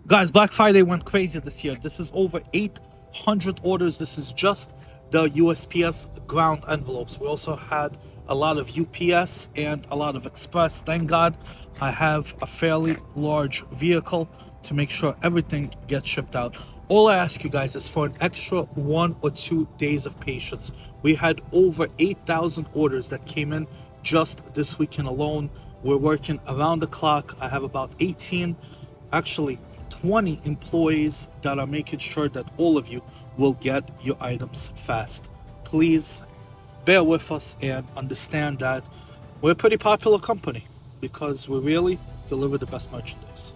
Guys, Black Friday went crazy this year. This is over 800 orders. This is just the USPS ground envelopes. We also had a lot of UPS and a lot of Express. Thank God I have a fairly large vehicle to make sure everything gets shipped out. All I ask you guys is for an extra 1 or 2 days of patience. We had over 8,000 orders that came in just this weekend alone. We're working around the clock. I have about 20 employees that are making sure that all of you will get your items fast. Please bear with us and understand that we're a pretty popular company because we really deliver the best merchandise.